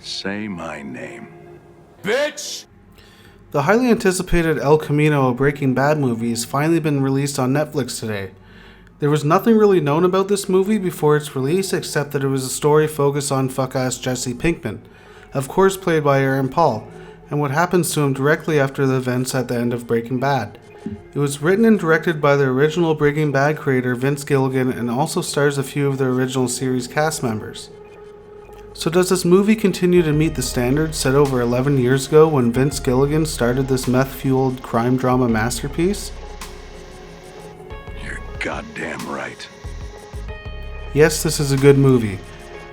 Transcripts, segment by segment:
Say my name. Bitch! The highly anticipated El Camino, a Breaking Bad movie, has finally been released on Netflix today. There was nothing really known about this movie before its release except that it was a story focused on fuck-ass Jesse Pinkman, of course played by Aaron Paul, and what happens to him directly after the events at the end of Breaking Bad. It was written and directed by the original Breaking Bad creator Vince Gilligan and also stars a few of the original series cast members. So does this movie continue to meet the standards set over 11 years ago when Vince Gilligan started this meth-fueled crime drama masterpiece? You're goddamn right. Yes, this is a good movie.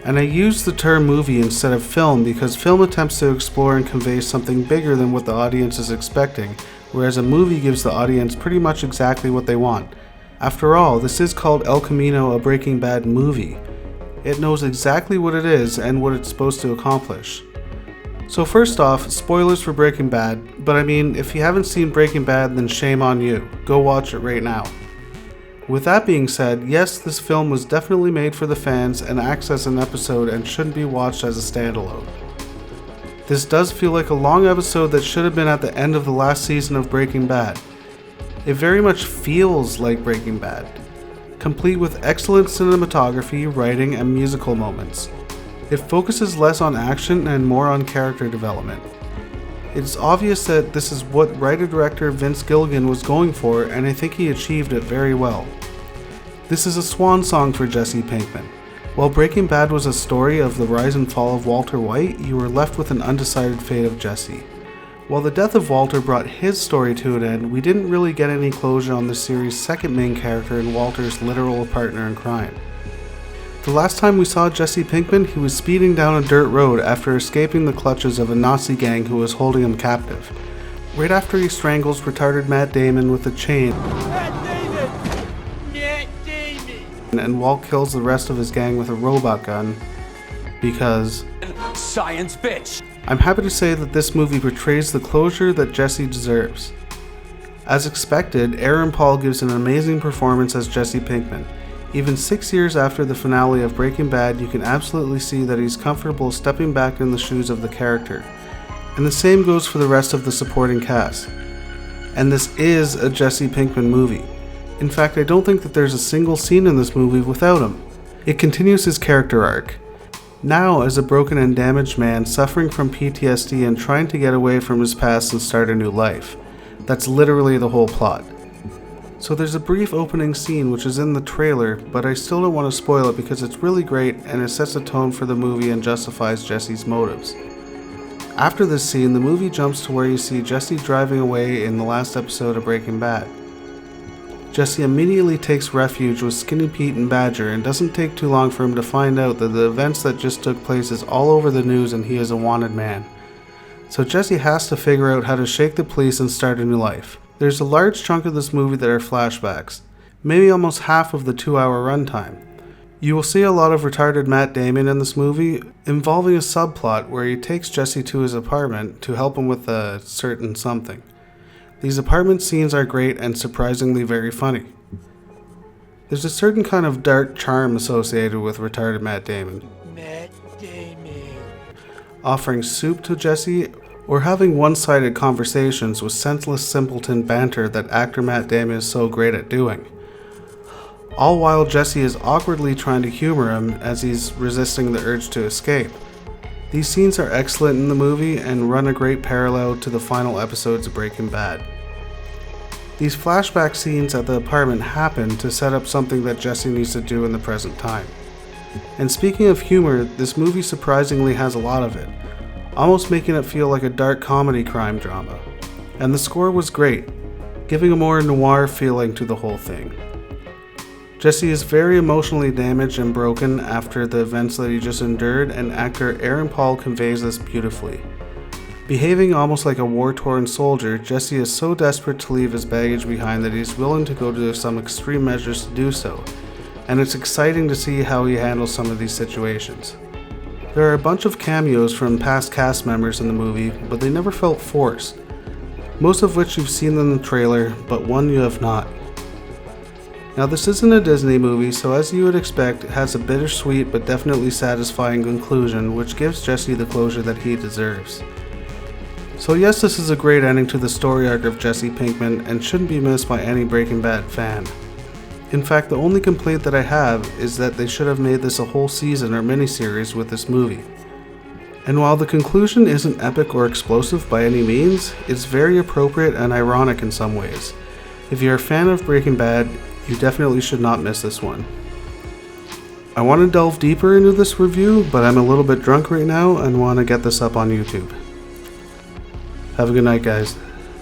And I use the term movie instead of film because film attempts to explore and convey something bigger than what the audience is expecting, whereas a movie gives the audience pretty much exactly what they want. After all, this is called El Camino, a Breaking Bad movie. It knows exactly what it is and what it's supposed to accomplish. So first off, spoilers for Breaking Bad, but I mean, if you haven't seen Breaking Bad, then shame on you. Go watch it right now. With that being said, yes, this film was definitely made for the fans and acts as an episode and shouldn't be watched as a standalone. This does feel like a long episode that should have been at the end of the last season of Breaking Bad. It very much feels like Breaking Bad, complete with excellent cinematography, writing, and musical moments. It focuses less on action and more on character development. It's obvious that this is what writer-director Vince Gilligan was going for, and I think he achieved it very well. This is a swan song for Jesse Pinkman. While Breaking Bad was a story of the rise and fall of Walter White, you were left with an undecided fate of Jesse. While the death of Walter brought his story to an end, we didn't really get any closure on the series' second main character and Walter's literal partner in crime. The last time we saw Jesse Pinkman, he was speeding down a dirt road after escaping the clutches of a Nazi gang who was holding him captive. Right after he strangles retarded Matt Damon with a chain, and Walt kills the rest of his gang with a robot gun, because Science, bitch! I'm happy to say that this movie portrays the closure that Jesse deserves. As expected, Aaron Paul gives an amazing performance as Jesse Pinkman. Even 6 years after the finale of Breaking Bad, you can absolutely see that he's comfortable stepping back in the shoes of the character. And the same goes for the rest of the supporting cast. And this is a Jesse Pinkman movie. In fact, I don't think that there's a single scene in this movie without him. It continues his character arc. Now, as a broken and damaged man suffering from PTSD and trying to get away from his past and start a new life. That's literally the whole plot. So there's a brief opening scene which is in the trailer, but I still don't want to spoil it because it's really great and it sets a tone for the movie and justifies Jesse's motives. After this scene, the movie jumps to where you see Jesse driving away in the last episode of Breaking Bad. Jesse immediately takes refuge with Skinny Pete and Badger, and doesn't take too long for him to find out that the events that just took place is all over the news and he is a wanted man. So Jesse has to figure out how to shake the police and start a new life. There's a large chunk of this movie that are flashbacks, maybe almost half of the 2-hour runtime. You will see a lot of retarded Matt Damon in this movie, involving a subplot where he takes Jesse to his apartment to help him with a certain something. These apartment scenes are great and surprisingly very funny. There's a certain kind of dark charm associated with retarded Matt Damon. Offering soup to Jesse, or having one-sided conversations with senseless simpleton banter that actor Matt Damon is so great at doing. All while Jesse is awkwardly trying to humor him as he's resisting the urge to escape. These scenes are excellent in the movie and run a great parallel to the final episodes of Breaking Bad. These flashback scenes at the apartment happen to set up something that Jesse needs to do in the present time. And speaking of humor, this movie surprisingly has a lot of it, almost making it feel like a dark comedy crime drama. And the score was great, giving a more noir feeling to the whole thing. Jesse is very emotionally damaged and broken after the events that he just endured, and actor Aaron Paul conveys this beautifully. Behaving almost like a war-torn soldier, Jesse is so desperate to leave his baggage behind that he's willing to go to some extreme measures to do so, and it's exciting to see how he handles some of these situations. There are a bunch of cameos from past cast members in the movie, but they never felt forced, most of which you've seen in the trailer, but one you have not. Now this isn't a Disney movie, so as you would expect, it has a bittersweet but definitely satisfying conclusion which gives Jesse the closure that he deserves. So yes, this is a great ending to the story arc of Jesse Pinkman and shouldn't be missed by any Breaking Bad fan. In fact, the only complaint that I have is that they should have made this a whole season or miniseries with this movie. And while the conclusion isn't epic or explosive by any means, it's very appropriate and ironic in some ways. If you're a fan of Breaking Bad, you definitely should not miss this one. I want to delve deeper into this review, but I'm a little bit drunk right now and want to get this up on YouTube. Have a good night, guys.